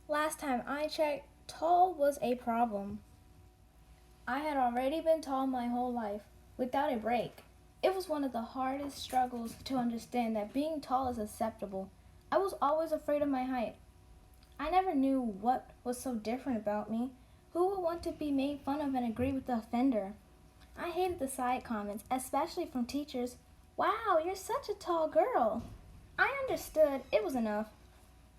Last time I checked, tall was a problem. I had already been tall my whole life, without a break. It was one of the hardest struggles to understand that being tall is acceptable. I was always afraid of my height. I never knew what was so different about me. Who would want to be made fun of and agree with the offender? I hated the side comments, especially from teachers. Wow, you're such a tall girl. I understood it was enough.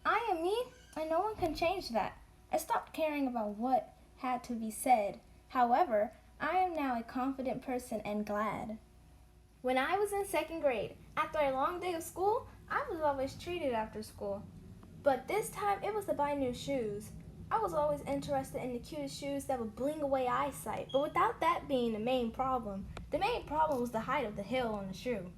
I am me, and no one can change that. I stopped caring about what had to be said. However, I am now a confident person and glad. When I was in second grade, after a long day of school, I was always treated after school. But this time it was to buy new shoes. I was always interested in the cutest shoes that would bling away eyesight, but without that being the main problem. The main problem was the height of the heel on the shoe.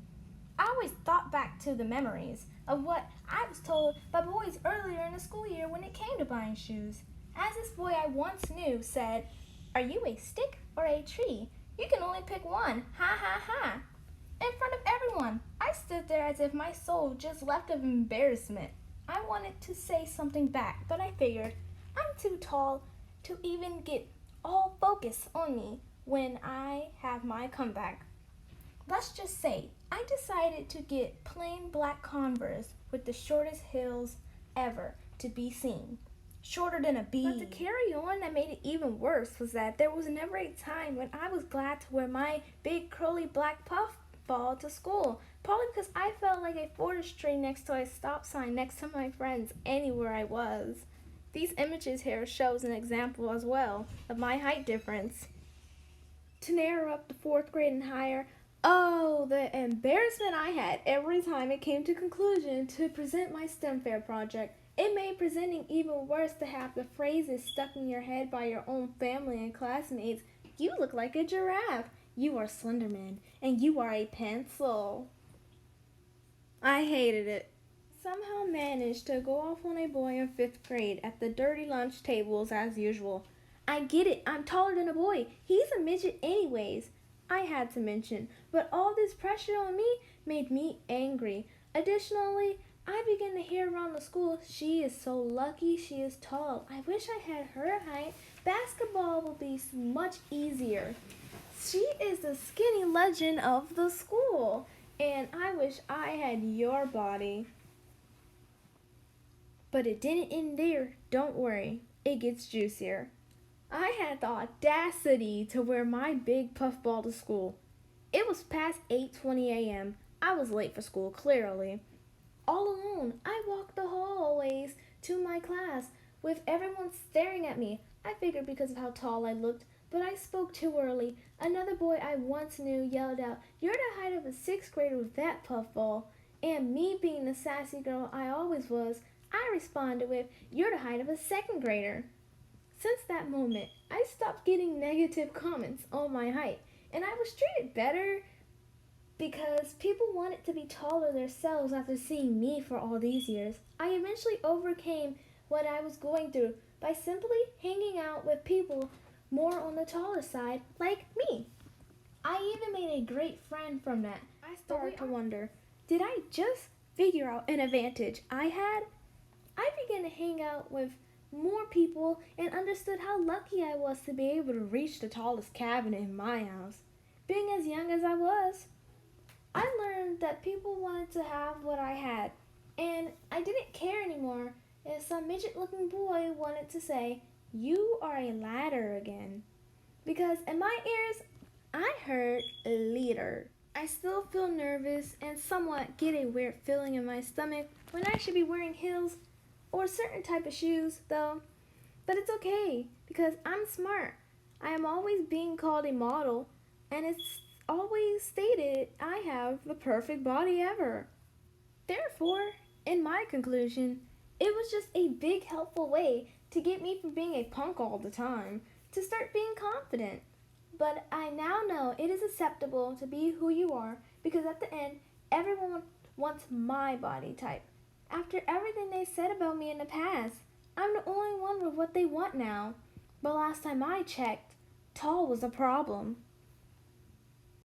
I always thought back to the memories of what I was told by boys earlier in the school year when it came to buying shoes. As this boy I once knew said, "Are you a stick or a tree? You can only pick one. Ha ha ha." In front of everyone, I stood there as if my soul just left of embarrassment. I wanted to say something back, but I figured I'm too tall to even get all focus on me when I have my comeback. Let's just say I decided to get plain black Converse with the shortest heels ever to be seen. Shorter than a bee. But to carry on, that made it even worse was that there was never a time when I was glad to wear my big curly black puff ball to school. Probably because I felt like a forestry next to a stop sign next to my friends anywhere I was. These images here shows an example as well of my height difference. To narrow up to fourth grade and higher, oh, the embarrassment I had every time it came to conclusion to present my STEM fair project. It made presenting even worse to have the phrases stuck in your head by your own family and classmates. You look like a giraffe. You are Slenderman. And you are a pencil. I hated it. Somehow managed to go off on a boy in fifth grade at the dirty lunch tables as usual. I get it, I'm taller than a boy. He's a midget anyways. I had to mention, but all this pressure on me made me angry. Additionally, I began to hear around the school, she is so lucky she is tall. I wish I had her height. Basketball will be much easier. She is the skinny legend of the school, and I wish I had your body. But it didn't end there. Don't worry, it gets juicier. I had the audacity to wear my big puffball to school. It was past 8:20 a.m. I was late for school, clearly. All alone, I walked the hallways to my class with everyone staring at me. I figured because of how tall I looked, but I spoke too early. Another boy I once knew yelled out, "You're the height of a sixth grader with that puffball." And me being the sassy girl I always was, I responded with, "You're the height of a second grader." Since that moment, I stopped getting negative comments on my height, and I was treated better because people wanted to be taller themselves after seeing me for all these years. I eventually overcame what I was going through by simply hanging out with people more on the taller side, like me. I even made a great friend from that. I started to wonder, did I just figure out an advantage I had? I began to hang out with more people and understood how lucky I was to be able to reach the tallest cabinet in my house. Being as young as I was, I learned that people wanted to have what I had, and I didn't care anymore if some midget looking boy wanted to say, "You are a ladder again." Because in my ears, I heard leader. I still feel nervous and somewhat get a weird feeling in my stomach when I should be wearing heels or a certain type of shoes, though. But it's okay because I'm smart. I am always being called a model, and it's always stated I have the perfect body ever. Therefore, in my conclusion, it was just a big helpful way to get me from being a punk all the time to start being confident. But I now know it is acceptable to be who you are because at the end, everyone wants my body type. After everything they said about me in the past, I'm the only one with what they want now. But last time I checked, tall was a problem.